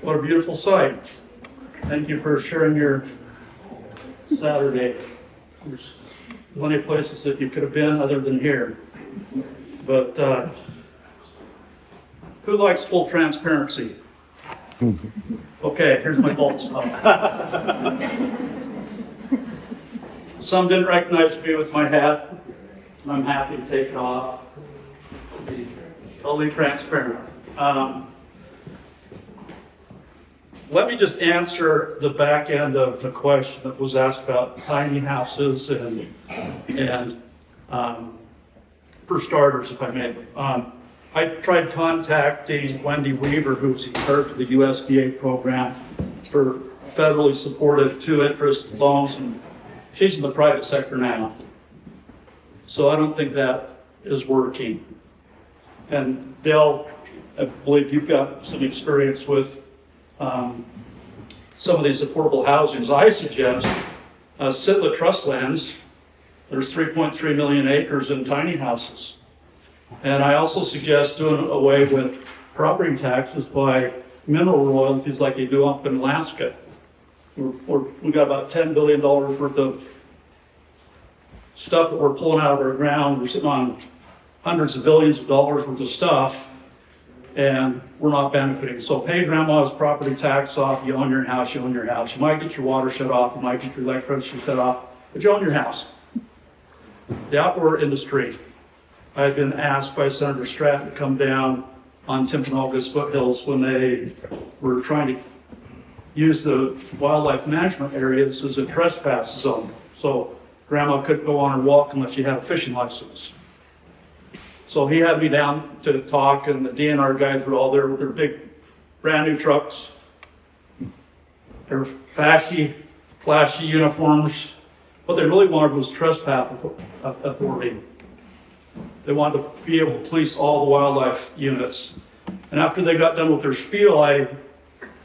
What a beautiful sight. Thank you for sharing your Saturday. There's plenty of places that you could have been other than here. But who likes full transparency? Okay, here's my vault stuff. Some didn't recognize me with my hat. I'm happy to take it off. Be totally transparent. Let me just answer the back end of the question that was asked about tiny houses and for starters, if I may. I tried contacting Wendy Weaver, who's in charge of the USDA program for federally supported 2-interest loans, and she's in the private sector now. So I don't think that is working. And Dale, I believe you've got some experience with some of these affordable housings. I suggest Sitla Trust Lands. There's 3.3 million acres in tiny houses. And I also suggest doing away with property taxes by mineral royalties like they do up in Alaska. We've got about $10 billion worth of stuff that we're pulling out of our ground. We're sitting on hundreds of billions of dollars worth of stuff, and we're not benefiting. So pay grandma's property tax off. You own your house, you own your house. You might get your water shut off, you might get your electricity shut off, but you own your house. The outdoor industry. I've been asked by Senator Stratton to come down on Timpanogos foothills when they were trying to use the wildlife management areas as a trespass zone. So grandma couldn't go on her walk unless she had a fishing license. So he had me down to talk, and the DNR guys were all there with their big brand new trucks, their flashy uniforms. What they really wanted was trespass authority. They wanted to be able to police all the wildlife units. And after they got done with their spiel, I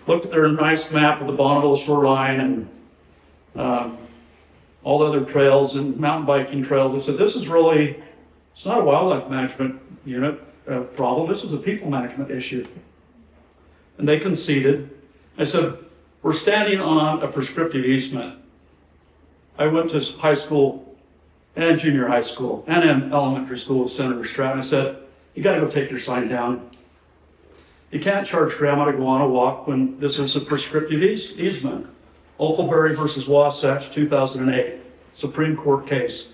looked at their nice map of the Bonneville shoreline and all the other trails and mountain biking trails. I said, this is really, it's not a wildlife management unit problem. This is a people management issue. And they conceded. I said, we're standing on a prescriptive easement. I went to high school and junior high school and in elementary school with Senator Stratton. I said, you got to go take your sign down. You can't charge grandma to go on a walk when this is a prescriptive easement. Oakleberry versus Wasatch, 2008, Supreme Court case.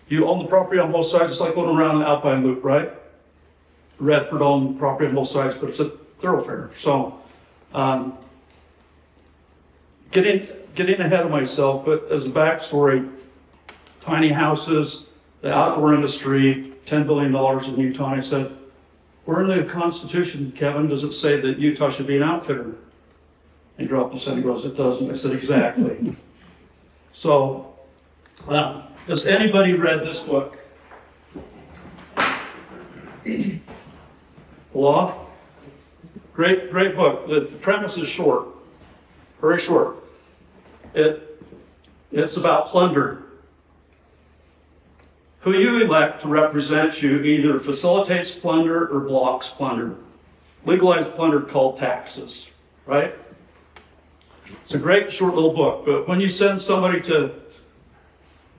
You own the property on both sides. It's like going around the Alpine Loop, right? Redford owned property on both sides, but it's a thoroughfare. So, getting ahead of myself, but as a backstory, tiny houses, the outdoor industry, $10 billion in Utah. And I said, where in the Constitution, Kevin, does it say that Utah should be an outfitter? He dropped his head and goes, it doesn't. I said, exactly. So, has anybody read this book? Law? Great book. The premise is short, very short. It's about plunder. Who you elect to represent you either facilitates plunder or blocks plunder. Legalized plunder called taxes, right? It's a great short little book, but when you send somebody to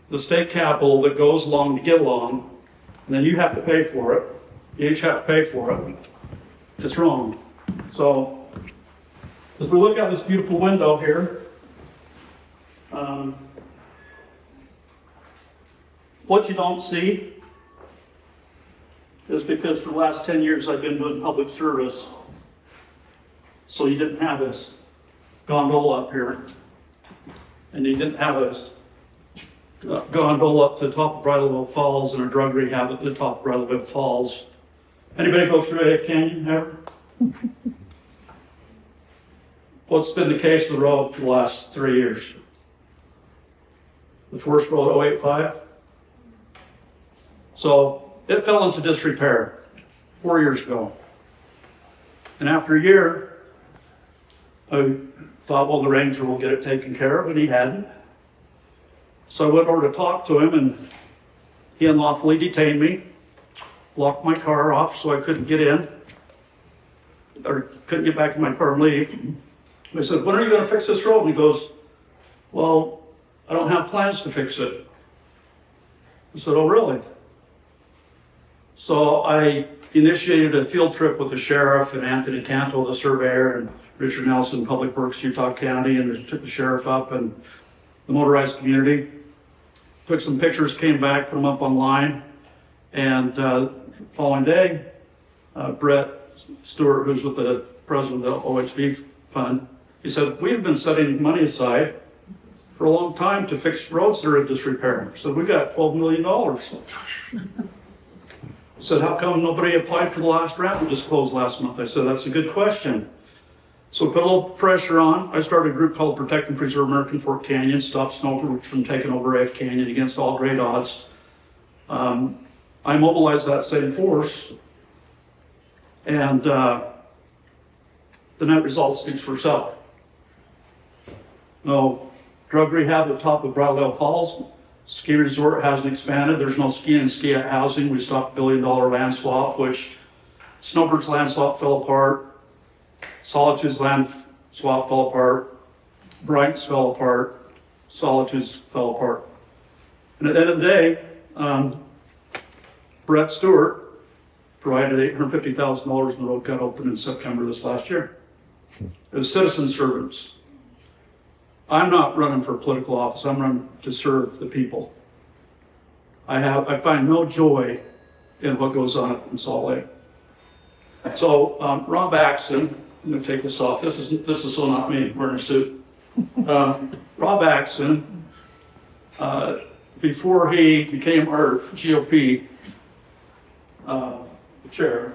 the state capitol that goes along to get along, and then you have to pay for it, you each have to pay for it, it's wrong. So, as we look out this beautiful window here, what you don't see is because for the last 10 years I've been doing public service, so you didn't have this gondola up here, and you didn't have a gondola up to the top of Bridalveil Falls and a drug rehab at the top of Bridalveil Falls. Anybody go through AF Canyon ever? What's been the case of the road for the last 3 years? The first road, 085. So it fell into disrepair 4 years ago. And after a year, I thought, well, the ranger will get it taken care of, and he hadn't. So I went over to talk to him, and he unlawfully detained me, locked my car off so I couldn't get in. or couldn't get back in my car and leave. I said, when are you gonna fix this road? And he goes, well, I don't have plans to fix it. I said, oh, really? So I initiated a field trip with the sheriff and Anthony Canto, the surveyor, and Richard Nelson, Public Works, Utah County, and took the sheriff up and the motorized community. Took some pictures, came back, put them up online, and following day, Brett Stewart, who's with the president of the OHV fund, he said, we have been setting money aside for a long time to fix roads that are in disrepair. So we got $12 million. I said, how come nobody applied for the last round? We just closed last month. I said, that's a good question. So we put a little pressure on. I started a group called Protect and Preserve American Fork Canyon, Stop Snowbird from taking over AF Canyon against all great odds. I mobilized that same force, and the net result speaks for itself. No drug rehab at the top of Bradwell Falls. Ski resort hasn't expanded. There's no ski and ski out housing. We stopped $1 billion land swap, which Snowbird's land swap fell apart. Solitude's land swap fell apart. Brighton's fell apart. Solitude's fell apart. And at the end of the day, Brett Stewart provided $850,000 in the road cut open in September this last year. It was citizen servants. I'm not running for political office. I'm running to serve the people. I find no joy in what goes on in Salt Lake. So Rob Axon, I'm going to take this off. This is so not me wearing a suit. Rob Axon, before he became our GOP chair,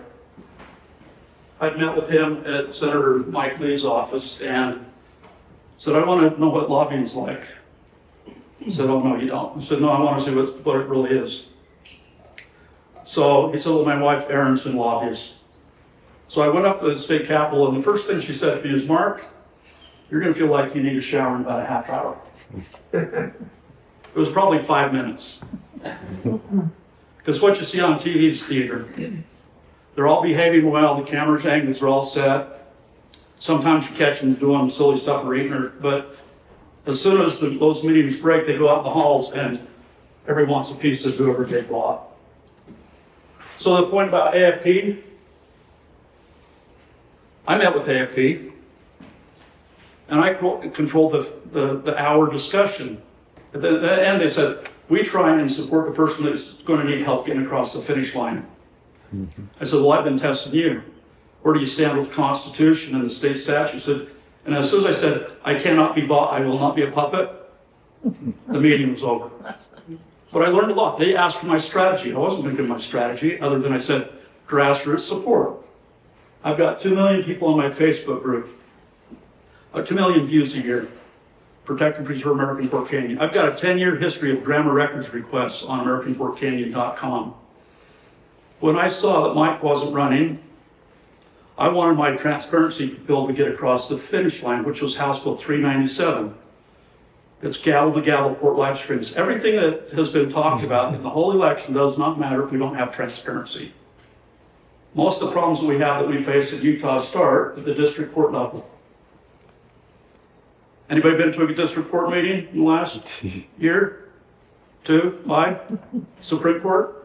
I'd met with him at Senator Mike Lee's office and said, I want to know what lobbying's like. He said, oh, no, you don't. I said, no, I want to see what it really is. So he said, well, my wife Erin's in lobbyists. So I went up to the state capitol, and the first thing she said to me is, Mark, you're going to feel like you need a shower in about a half hour. It was probably 5 minutes. Because what you see on TV is theater. They're all behaving well, the camera's angles are all set. Sometimes you catch them doing silly stuff or eating, but as soon as those meetings break, they go out in the halls and everyone wants a piece of whoever they bought. So the point about AFP, I met with AFP and I controlled the hour discussion. At the end they said, we try and support the person that's going to need help getting across the finish line. Mm-hmm. I said, well, I've been testing you. Where do you stand with the Constitution and the state statute? And as soon as I said, I cannot be bought, I will not be a puppet, the meeting was over. But I learned a lot. They asked for my strategy. I wasn't going to give my strategy, other than I said, grassroots support. I've got 2 million people on my Facebook group, 2 million views a year, Protect and Preserve American Fork Canyon. I've got a 10-year history of grammar records requests on AmericanForkCanyon.com. When I saw that Mike wasn't running, I wanted my transparency bill to get across the finish line, which was House Bill 397. It's gavel to gavel court live streams. Everything that has been talked about in the whole election does not matter if we don't have transparency. Most of the problems we have that we face at Utah start at the district court level. Anybody been to a district court meeting in the last year? 2, 5? Supreme Court?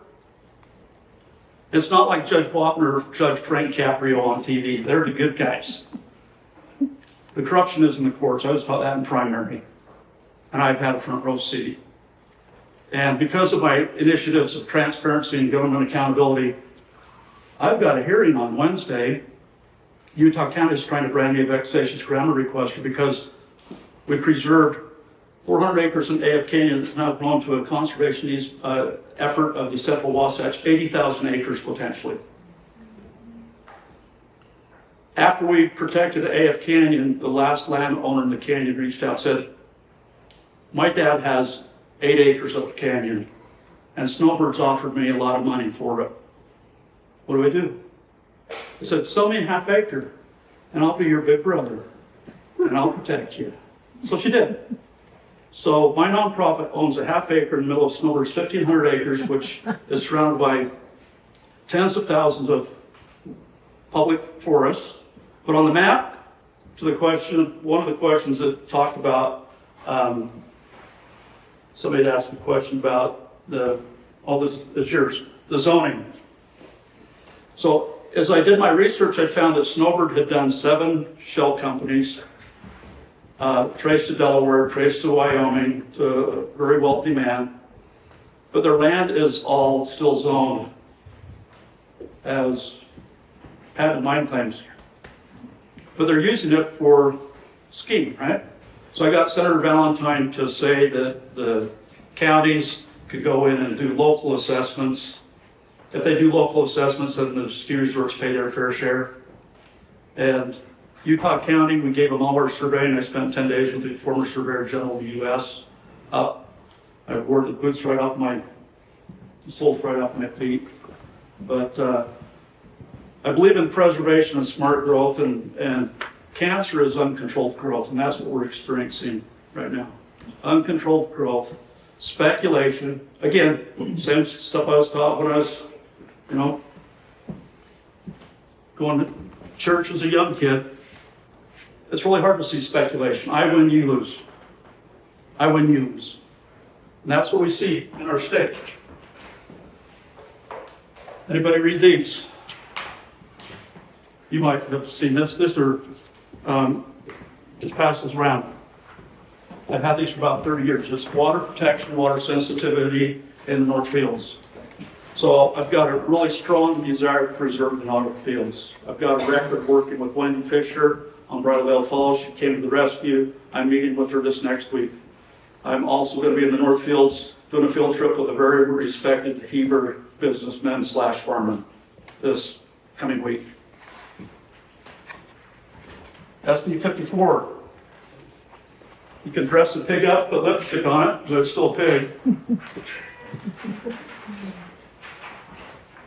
It's not like Judge Wapner or Judge Frank Caprio on TV. They're the good guys. The corruption is in the courts. I was taught that in primary. And I've had a front row seat. And because of my initiatives of transparency and government accountability, I've got a hearing on Wednesday. Utah County is trying to brand me a vexatious grammar requester because we preserved 400 acres in AF Canyon that's now grown to a conservation effort of the Central Wasatch, 80,000 acres potentially. After we protected AF Canyon, the last landowner in the canyon reached out and said, my dad has 8 acres of the canyon, and Snowbird's offered me a lot of money for it. What do I do? I said, sell me a half acre, and I'll be your big brother, and I'll protect you. So she did. So my nonprofit owns a half acre in the middle of Snowbird's 1,500 acres, which is surrounded by tens of thousands of public forests, But on the map, to the question, one of the questions that talked about, somebody had asked a question about the zoning. So as I did my research, I found that Snowbird had done 7 shell companies, traced to Delaware, traced to Wyoming, to a very wealthy man. But their land is all still zoned as patent mine claims. But they're using it for skiing, right? So I got Senator Valentine to say that the counties could go in and do local assessments. If they do local assessments, then the ski resorts pay their fair share. And Utah County, we gave them all our surveying. I spent 10 days with the former Surveyor General of the U.S. I wore the boots right off my, soles right off my feet. But I believe in preservation and smart growth, and cancer is uncontrolled growth, and that's what we're experiencing right now. Uncontrolled growth, speculation. Again, same stuff I was taught when I was, going to church as a young kid. It's really hard to see speculation. I win, you lose. I win, you lose. And that's what we see in our state. Anybody read these? You might have seen this. Just pass this around. I've had these for about 30 years. It's water protection, water sensitivity in the North Fields. So I've got a really strong desire to preserve the North Fields. I've got a record working with Wendy Fisher on Bridalveil Falls. She came to the rescue. I'm meeting with her this next week. I'm also going to be in the North Fields doing a field trip with a very respected Heber businessman / farmer this coming week. SB 54. You can dress a pig up, put lipstick on it, but it's still a pig.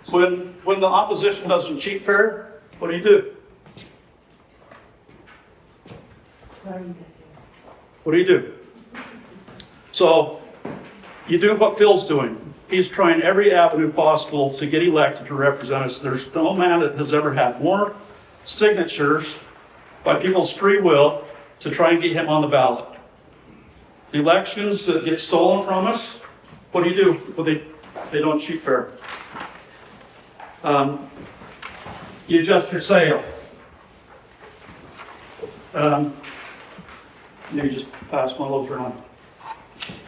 When the opposition doesn't cheat fair, what do? What do? So you do what Phil's doing. He's trying every avenue possible to get elected to represent us. There's no man that has ever had more signatures by people's free will to try and get him on the ballot. The elections that get stolen from us, what do? Well, they don't cheat fair. You adjust your sail. You just pass my loads around.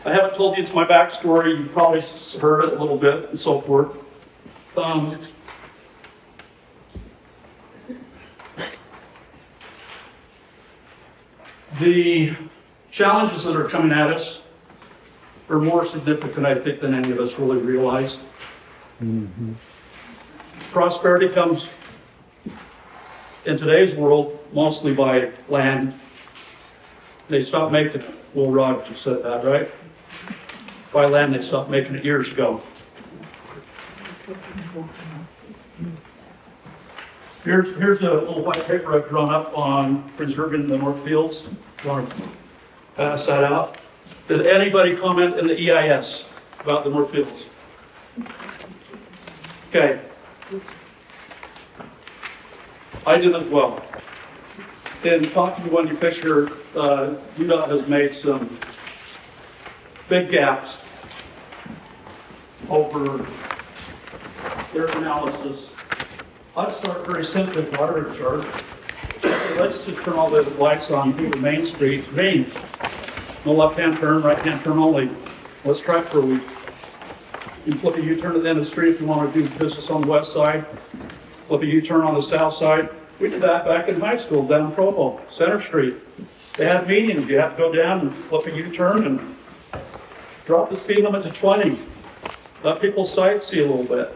I haven't told you my backstory. You probably heard it a little bit and so forth. The challenges that are coming at us are more significant, I think, than any of us really realize. Mm-hmm. Prosperity comes in today's world mostly by land. They stopped making it. Will Rogers said that, right? By land, they stopped making it years ago. Here's a little white paper I've drawn up on preserving the North Fields. I want to pass that out. Did anybody comment in the EIS about the North Fields? Okay. I did as well. In talking to Wendy Fisher, UDOT has made some big gaps over their analysis. I'd start very simply with water charge. Let's just turn all the lights on Hoover Main Street. Main. No left-hand turn, right-hand turn only. Let's try it for a week. You can flip a U-turn at the end of the street if you want to do business on the west side. Flip a U-turn on the south side. We did that back in high school down Provo, Center Street. They had meetings. You have to go down and flip a U-turn and drop the speed limit to 20. Let people sightsee a little bit.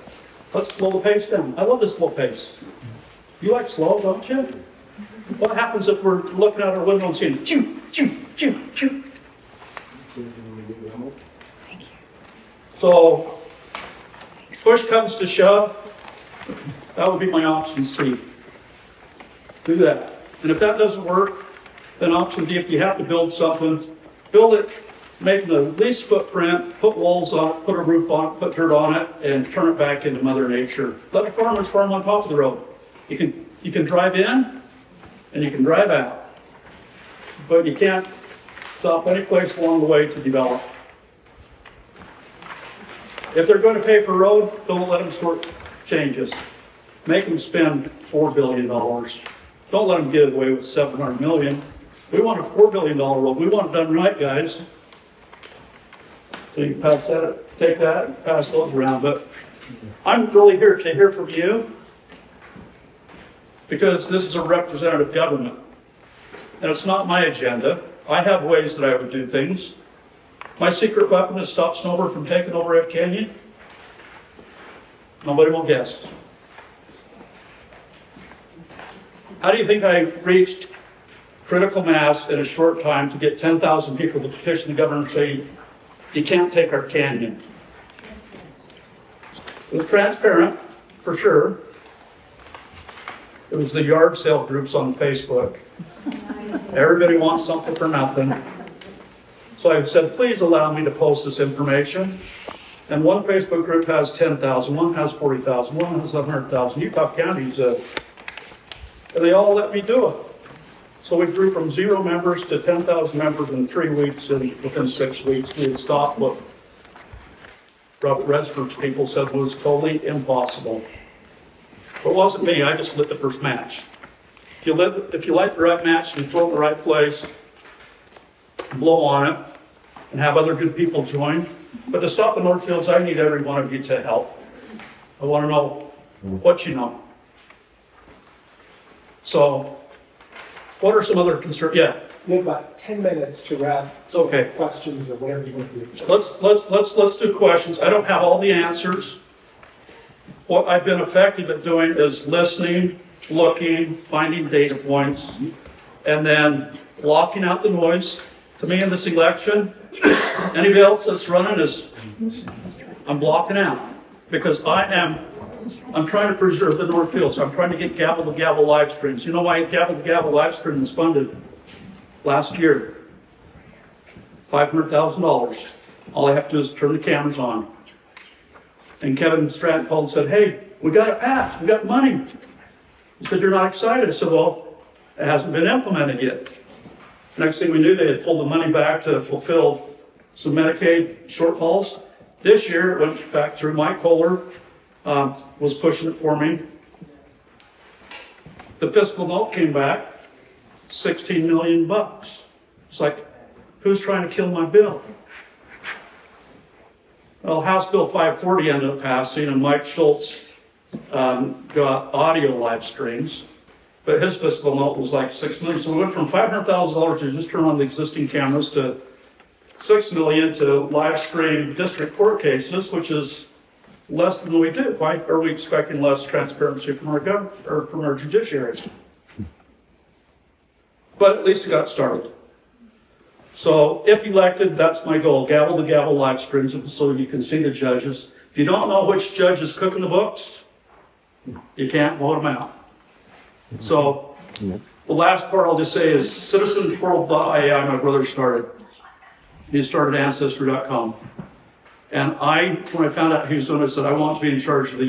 Let's slow the pace down. I love this slow pace. You like slow, don't you? What happens if we're looking out our window and seeing choo, choo, choo, choo? Thank you. So, push comes to shove, that would be my option C. Do that. And if that doesn't work, then option D, if you have to build something, build it, make the least footprint, put walls on it, put a roof on it, put dirt on it, and turn it back into Mother Nature. Let the farmers farm on top of the road. You can drive in, and you can drive out. But you can't stop any place along the way to develop. If they're going to pay for a road, don't let them short changes. Make them spend $4 billion. Don't let them get away with $700 million. We want a $4 billion road. We want it done right, guys. So you can pass that, take that, and pass those around. But I'm really here to hear from you because this is a representative government. And it's not my agenda. I have ways that I would do things. My secret weapon is stop Snover from taking over F Canyon. Nobody will guess. How do you think I reached critical mass in a short time to get 10,000 people to petition the governor and say, you can't take our canyon? It was transparent, for sure. It was the yard sale groups on Facebook. Everybody wants something for nothing. So I said, please allow me to post this information. And one Facebook group has 10,000, one has 40,000, one has 100,000. Utah County's, and they all let me do it. So we grew from 0 members to 10,000 members in 3 weeks, and within 6 weeks we had stopped what Robert Redford's people said was totally impossible. But it wasn't me, I just lit the first match. If you light the right match and throw it in the right place, blow on it, and have other good people join. But to stop the Northfields, I need every one of you to help. I want to know what you know. So, what are some other concerns? Yeah. We have about 10 minutes to wrap. Okay. Questions or whatever you want to do. Let's do questions. I don't have all the answers. What I've been effective at doing is listening, looking, finding data points, and then blocking out the noise. To me, in this election, anybody else that's running I'm blocking out because I'm trying to preserve the Northfields. I'm trying to get gavel to gavel live streams. You know why gavel to gavel live stream was funded last year? $500,000. All I have to do is turn the cameras on. And Kevin Stratton called and said, hey, we got it passed. We got money. He said, you're not excited. I said, well, it hasn't been implemented yet. Next thing we knew, they had pulled the money back to fulfill some Medicaid shortfalls. This year, it went back through. Mike Kohler was pushing it for me. The fiscal note came back, $16 million. It's like, who's trying to kill my bill? Well, House Bill 540 ended up passing, and Mike Schultz got audio live streams. But his fiscal note was like $6 million. So we went from $500,000 to just turn on the existing cameras to $6 million to live stream district court cases, which is less than we do. Why are we expecting less transparency from our government or from our judiciary? But at least it got started. So if elected, that's my goal. Gavel to gavel live streams so you can see the judges. If you don't know which judge is cooking the books, you can't vote them out. So the last part I'll just say is citizenworld.ai, my brother started. He started Ancestry.com. And when I found out he was doing it, I said, I want to be in charge of the